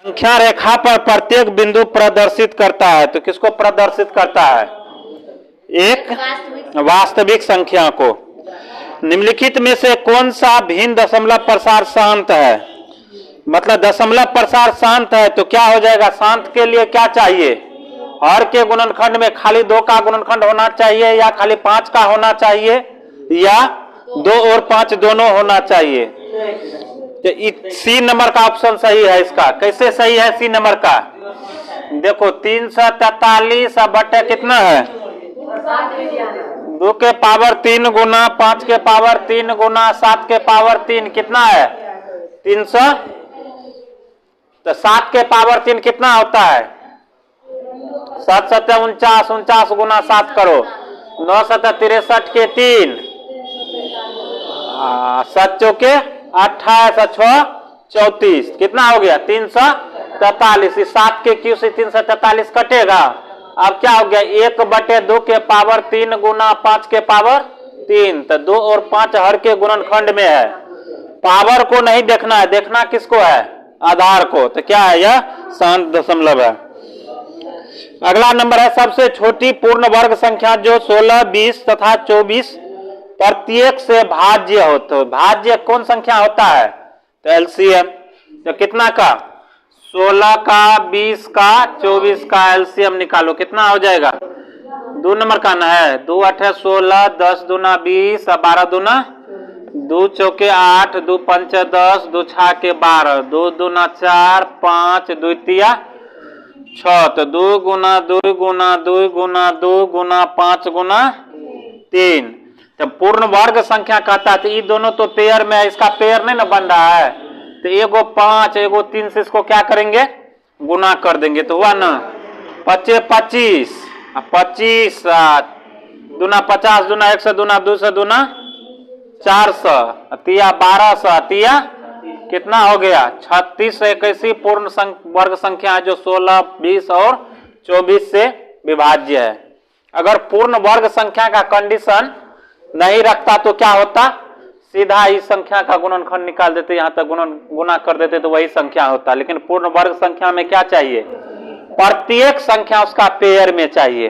संख्या रेखा पर प्रत्येक बिंदु प्रदर्शित करता है, तो किसको प्रदर्शित करता है? एक वास्तविक संख्या को। निम्नलिखित में से कौन सा भिन्न दशमलव प्रसार शांत है? मतलब दशमलव प्रसार शांत है तो क्या हो जाएगा? शांत के लिए क्या चाहिए? हर के गुणनखंड में खाली 2 का गुणनखंड होना चाहिए, या खाली 5 का होना चाहिए, या 2 और 5 दोनों होना चाहिए। तो सी नंबर का ऑप्शन सही है इसका। कैसे सही है सी नंबर का? देखो 343 बटे कितना है? 2 के पावर 3 गुना 5 के पावर 3 गुना 7 के पावर 3 कितना है? 300। तो 7 के पावर 3 कितना होता है? 7 7 49, 49 गुना 7 करो, 9 7 63 के 3, 7 चौके 28, 6 34, कितना हो गया? 343। 7 के क्यू से 343 कटेगा। अब क्या हो गया? 1 बटे 2 के पावर 3 गुना 5 के पावर 3। तो 2 और 5 हर के गुणनखंड में है। पावर को नहीं देखना है, देखना किसको है? आधार को। तो क्या है? यह शांत दशमलव है। अगला नंबर है सबसे छोटी पूर्ण वर्ग संख्या जो 16, 20 तथा 24 प्रत्येक से भाज्य हो। तो भाज्य कौन संख्या होता है? तो एलसीएम। तो कितना का? 16 का, 20 का, 24 का एलसीएम निकालो, कितना हो जाएगा? 2 नंबर का ना है। 2 8 16, 10 दूना 20, 12 दूना 2 चौके 8, 2 पंच 10, 2 छा के 12, 2 दूना 4, 5 2 तिया 6। तो 2 गुना 2 गुना 2 गुना 2 गुना 5 गुना 3। तो पूर्ण वर्ग संख्या कहता है। तो ये दोनों तो पेयर में है, इसका पेयर नहीं ना बन रहा है। तो एगो 5 एगो 3 से इसको क्या करेंगे? गुना कर देंगे। तो हुआ ना 25 25, 25 दूना 50 दूना 100 दूना 200 दूना 400, तिया 1200, तिया कितना हो गया? 36। एक ऐसी पूर्ण वर्ग संख्या है जो 16, 20 और 24 से विभाज्य है। अगर पूर्ण वर्ग संख्या का कंडीशन नहीं रखता तो क्या होता? सीधा इस संख्या का गुणनखंड निकाल देते, यहां तक गुना कर देते तो वही संख्या होता। लेकिन पूर्ण वर्ग संख्या में क्या चाहिए? प्रत्येक संख्या उसका पेयर में चाहिए।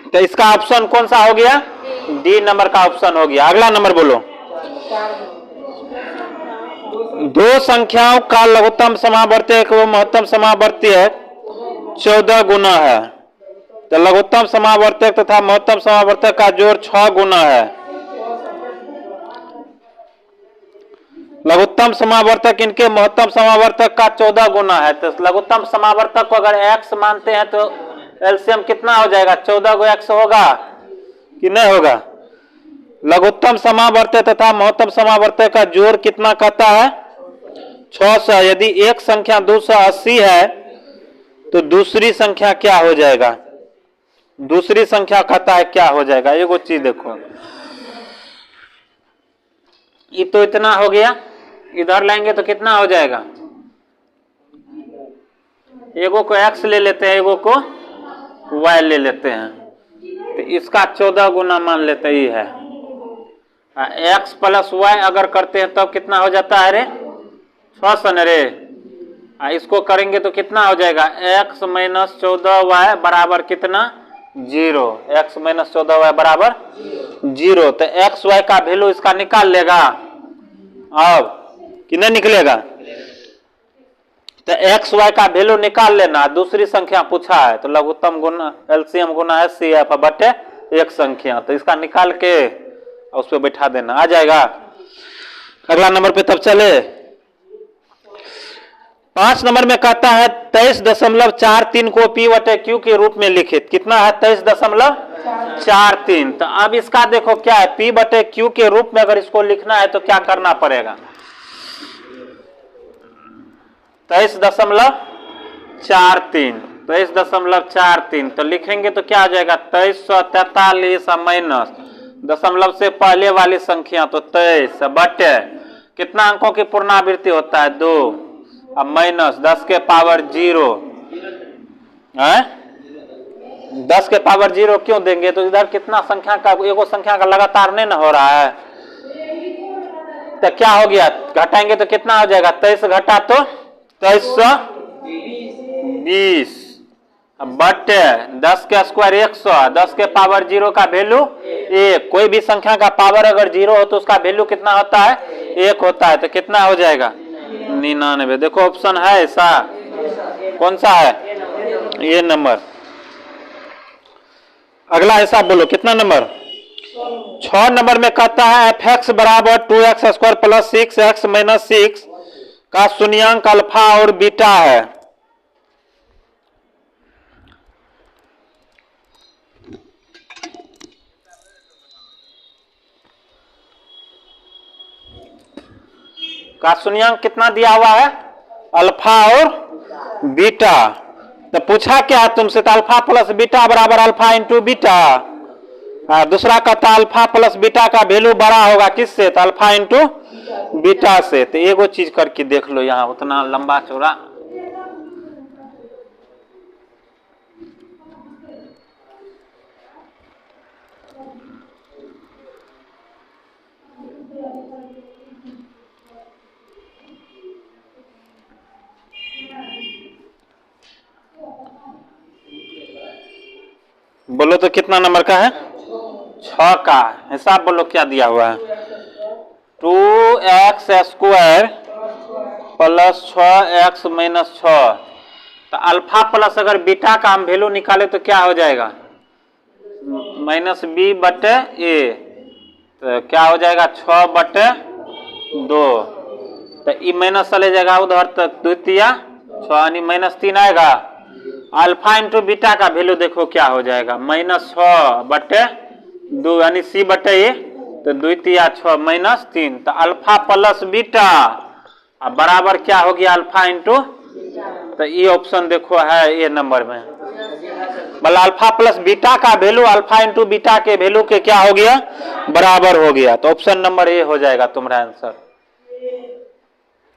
तो इसका ऑप्शन कौन सा हो गया? डी नंबर का ऑप्शन हो गया। अगला नंबर बोलो। 2 संख्याओं का लघुत्तम समावर्ती व महत्तम समावर्ती 14 गुना है। तो लघुत्तम समावर्तक तथा महत्तम समावर्तक का जोड़ 6 गुना है। लघुत्तम समावर्तक इनके महत्तम समावर्तक का 14 गुना है। तो लघुत्तम समावर्तक को अगर x मानते हैं तो एलसीएम कितना हो जाएगा? 14 को x होगा कि नहीं होगा? लघुत्तम समावर्तक तथा महत्तम समावर्तक का जोड़ कितना कहता है? 600। यदि एक संख्या 280 है तो दूसरी संख्या क्या हो जाएगा? दूसरी संख्या कहता है क्या हो जाएगा? एगो चीज देखो, ये तो इतना हो गया, इधर लाएंगे तो कितना हो जाएगा? एगो को x ले लेते हैं, एगो को y ले लेते हैं। तो इसका 14 गुना मान लेते ही है। x प्लस y अगर करते हैं तब कितना हो जाता है रे? 600 न रे। इसको करेंगे तो कितना हो जाएगा? x माइनस 14y बराबर कितना? 0। x माइनस 14y बराबर 0। तो x y का वैल्यू इसका निकाल लेगा अब कि नहीं निकलेगा? तो x y का वैल्यू निकाल लेना। दूसरी संख्या पूछा है तो लघुत्तम गुना एलसीएम गुना HCF बटे एक संख्या, तो इसका निकाल के उस पर बैठा देना, आ जाएगा। अगला नंबर पे तब चले। 5 नंबर में कहता है 23.43 को P बटे Q के रूप में लिखित। कितना है? 23.43। तो अब इसका देखो क्या है? P बटे Q के रूप में अगर इसको लिखना है तो क्या करना पड़ेगा? 23.43, 23.43 तो लिखेंगे तो क्या आ जाएगा? 2343 माइनस दशमलव से पहले वाली संख्या तो 23 बटे कितना अंकों की पुनरावृत्ति होता है? 2, अब माइनस 10 के पावर 0 है। 10 के पावर 0 क्यों देंगे? तो इधर कितना संख्या का, एगो संख्या का लगातार नहीं ना हो रहा है। तो क्या हो गया, घटाएंगे तो कितना हो जाएगा, 23 घटा तो 2320 बटे 10 के स्क्वायर 100, 10 के पावर 0 का वैल्यू 1। कोई भी संख्या का पावर अगर 0 हो तो उसका वैल्यू कितना होता है, 1 होता है। तो कितना हो जाएगा, 99। देखो ऑप्शन है ऐसा, कौन सा है, ये नंबर। अगला ऐसा बोलो, कितना नंबर, 6 नंबर में कहता है fx बराबर 2x square plus 6x minus 6 का शून्यांक अल्फा और बीटा है। का शून्यांक कितना दिया हुआ है, अल्फा और बीटा। तो पूछा क्या तुमसे, तो अल्फा प्लस बीटा बराबर अल्फा इंटू बीटा। दूसरा कहता अल्फा प्लस बीटा का वैल्यू बड़ा होगा किससे, तो अल्फा इंटू बीटा से। तो एगो चीज करके देख लो, यहाँ उतना लंबा चौड़ा बोलो तो कितना नंबर का है, 6 का। हिसाब बोलो क्या दिया हुआ है, 2x square plus 6x minus 6। तो अल्फा प्लस अगर बीटा का हम वैल्यू निकाले तो क्या हो जाएगा, माइनस बी बटे ए। तो क्या हो जाएगा, 6 बटे 2। तो ई माइनस चले जाएगा उधर तक, द्वितीय 6 यानी माइनस 3 आएगा। अल्फा इंटू बीटा का वैल्यू देखो क्या हो जाएगा, माइनस 6 बटे 2 यानी सी बटे ए। तो द्वितीय 6 माइनस 3। तो अल्फा प्लस बीटा बराबर क्या हो गया, अल्फा इंटू। तो ये ऑप्शन देखो है ये नंबर में, मतलब अल्फा प्लस बीटा का वैल्यू अल्फा इंटू बीटा के वैल्यू के क्या हो गया, बराबर हो गया। तो ऑप्शन नंबर ए हो जाएगा तुम्हारा आंसर।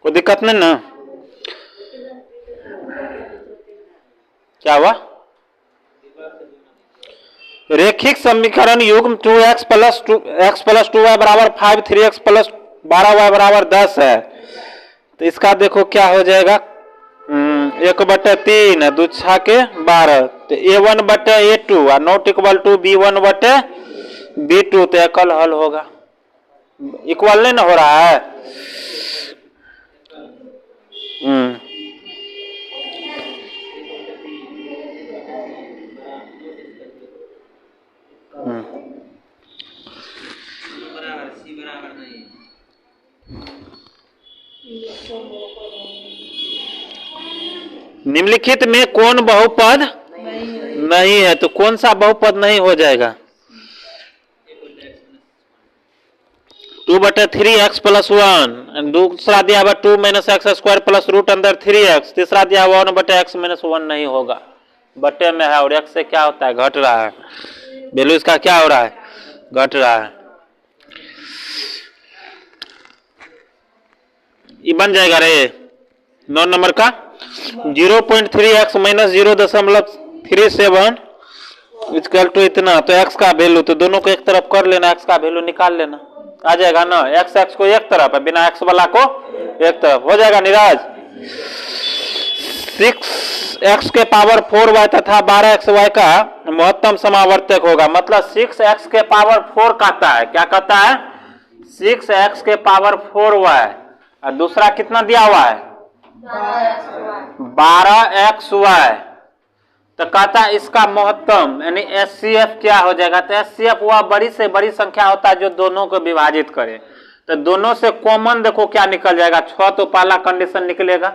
कोई दिक्कत नहीं ना, क्या हुआ, रेखिक समीकरण युग्म 2x प्लस 2y बराबर 5, 3x प्लस 12y बराबर 10 है। तो इसका देखो क्या हो जाएगा, 1/3 2 6 के 12। तो a1 बटे a2 और नॉट इक्वल टू b1 बटे b2। तो एकल हल होगा, इक्वल नहीं ना हो रहा है। निम्नलिखित में कौन बहुपद नहीं है, तो कौन सा बहुपद नहीं हो जाएगा, 2/3x प्लस 1। दूसरा दिया हुआ 2 minus x square plus root अंदर 3x। तीसरा दिया हुआ 1/x माइनस 1 नहीं होगा, बटे में है और x से क्या होता है, घट रहा है, वैल्यू इसका क्या हो रहा है, घट रहा है। ये बन जाएगा रे 9 नंबर का 0.3x माइनस 0.37 इक्वल टू इतना। तो x का वैल्यू, तो दोनों को एक तरफ कर लेना, x का वैल्यू निकाल लेना, आ जाएगा ना। x को एक तरफ है, बिना x वाला को एक तरफ हो जाएगा निराज। 6x के पावर 4y तथा 12xy का महत्तम समावर्तक होगा। मतलब 6x के पावर 4 कहता है, क्या कहता है, 6x के पावर 4y। और दूसरा कितना दिया हुआ है, 12xy। तो कहता है इसका महत्तम यानी HCF क्या हो जाएगा, तो HCF वह बड़ी से बड़ी संख्या होता है जो दोनों को विभाजित करे। तो दोनों से कॉमन देखो क्या निकल जाएगा, 6 तो पहला कंडीशन निकलेगा,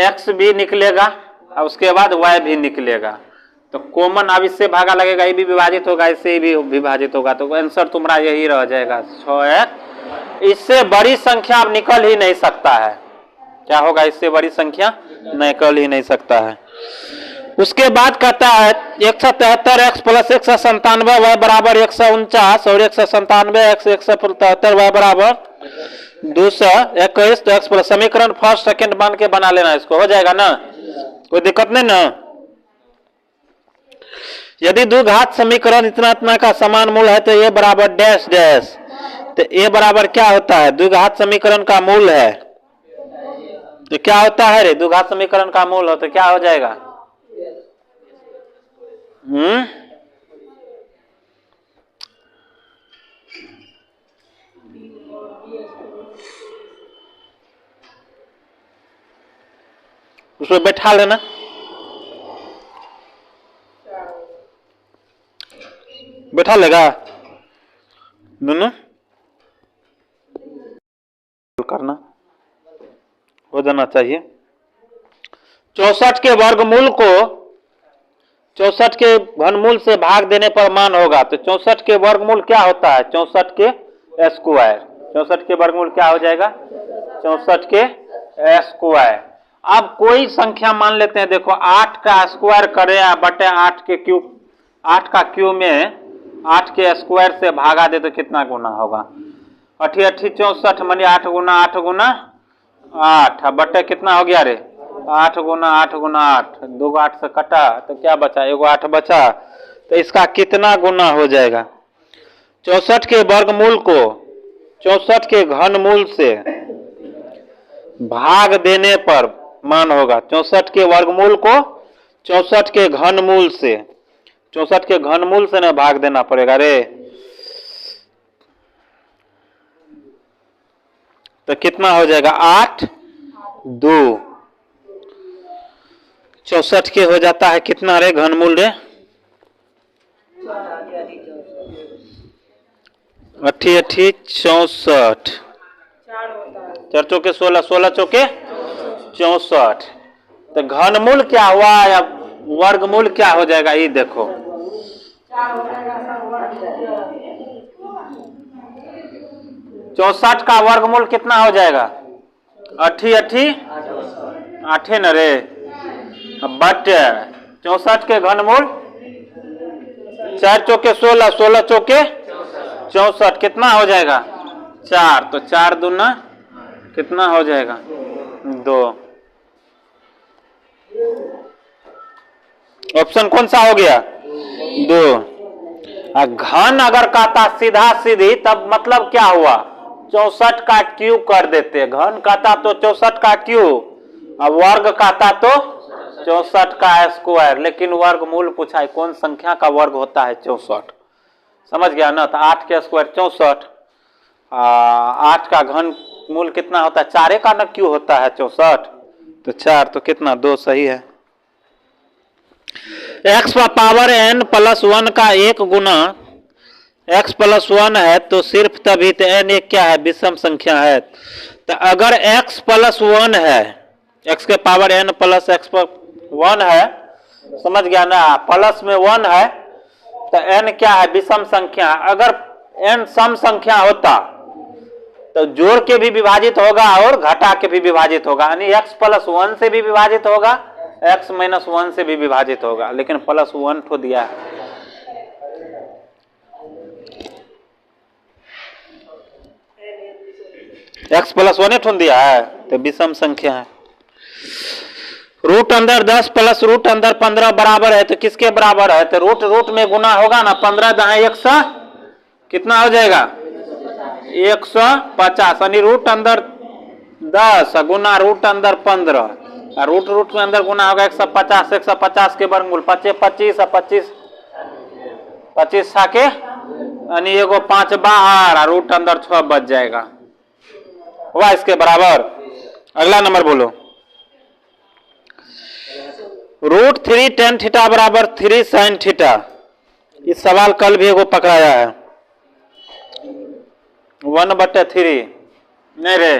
x भी निकलेगा और उसके बाद y भी निकलेगा। तो कॉमन अब इससे भागा लगेगा, ये भी विभाजित होगा, इससे भी विभाजित होगा। तो आंसर तुम्हारा यही रह जाएगा 6x। इससे बड़ी संख्या अब निकल ही नहीं सकता है, क्या होगा, इससे बड़ी संख्या निकल ही नहीं सकता है। उसके बाद कहता है 173x प्लस 197y बराबर 149 और 197x 173y बराबर 221। तो x प्लस समीकरण फर्स्ट सेकंड मान के बना लेना, इसको हो जाएगा ना, कोई दिक्कत नहीं ना। यदि द्विघात समीकरण इतना इतना का समान मूल है तो ये बराबर डैश डैश। तो ए बराबर क्या होता है? द्विघात समीकरण का मूल है। तो क्या होता है रे? द्विघात समीकरण का मूल हो तो क्या हो जाएगा? उसमें बैठा लेना। बैठा लेगा दोनों करना हो जाना चाहिए। 64 के वर्गमूल को 64 के घनमूल से भाग देने पर मान होगा। तो 64 के वर्गमूल क्या होता है? 64 के स्क्वायर। 64 के वर्गमूल क्या हो जाएगा? 64 के स्क्वायर। अब कोई संख्या मान लेते हैं, देखो 8 का स्क्वायर करें बटे 8 के क्यूब, 8 का क्यूब में 8 के स्क्वायर से भागा दे तो कितना गुना होगा? 8 8 64 मानी 8 गुना 8 गुना 8 बटे कितना हो गया रे? 8 गुना 8 गुना 8, 2 8 से कटा तो क्या बचा? 1 8 बचा। तो इसका कितना गुना हो जाएगा? 64 के वर्गमूल को 64 के घनमूल से भाग देने पर मान होगा। 64 के वर्गमूल को 64 के घनमूल से, 64 के घनमूल से ना भाग देना पड़ेगा रे। तो कितना हो जाएगा? 8 2 64 के हो जाता है कितना रे घनमूल रे? 8 8 64, 4 चौके 16, 16 चौके 64। तो घनमूल क्या हुआ या वर्गमूल क्या हो जाएगा? ये देखो 64 का वर्गमूल कितना हो जाएगा? 8 8 8 न रे बटे 64 के घनमूल 4 चौके 16, 16 चौके 64 कितना हो जाएगा? 4। तो 4 दूना कितना हो जाएगा? 2। ऑप्शन कौन सा हो गया? 2। घन अगर कहता सीधा सीधी तब मतलब क्या हुआ? 64 का क्यूब कर देते। घन कहता तो 64 का क्यूब, अब वर्ग कहता तो 64 का स्क्वायर। लेकिन वर्गमूल पूछा है, कौन संख्या का वर्ग होता है? 64। समझ गया ना? तो 8 के स्क्वायर 64, 8 का घन मूल कितना होता है? 4 का न क्यों होता है 64। तो 4 तो कितना? 2 सही है। x पावर n प्लस 1 का 1 गुना x प्लस 1 है तो सिर्फ तभी तो n एक क्या है? विषम संख्या है। तो अगर x प्लस 1 है, x के पावर n प्लस x पर 1 है, समझ गया ना? प्लस में 1 है तो n क्या है? विषम संख्या। अगर n सम संख्या होता तो जोड़ के भी विभाजित होगा और घटा के भी विभाजित होगा, यानी x प्लस 1 से भी विभाजित होगा, x माइनस 1 से भी विभाजित होगा। लेकिन प्लस 1 ठो दिया है। x प्लस 1 ठो दिया है तो विषम संख्या है। रूट अंदर 10 प्लस रूट अंदर 15 बराबर है तो किसके बराबर है? तो रूट रूट में गुना होगा ना। 15 दहाई 100 कितना हो जाएगा? 150, यानी रूट अंदर 10 गुना रूट अंदर 15, रूट रूट में अंदर गुना होगा 150। 150 के वर्गमूल 25 25 25 के यानी एगो 5 बाहर, रूट अंदर 6 बच जाएगा। हुआ इसके बराबर। अगला नंबर बोलो। रूट 3 tan थीटा बराबर 3 sin थीटा। इस सवाल कल भी एगो पकड़ाया है। 1/3 नहीं रे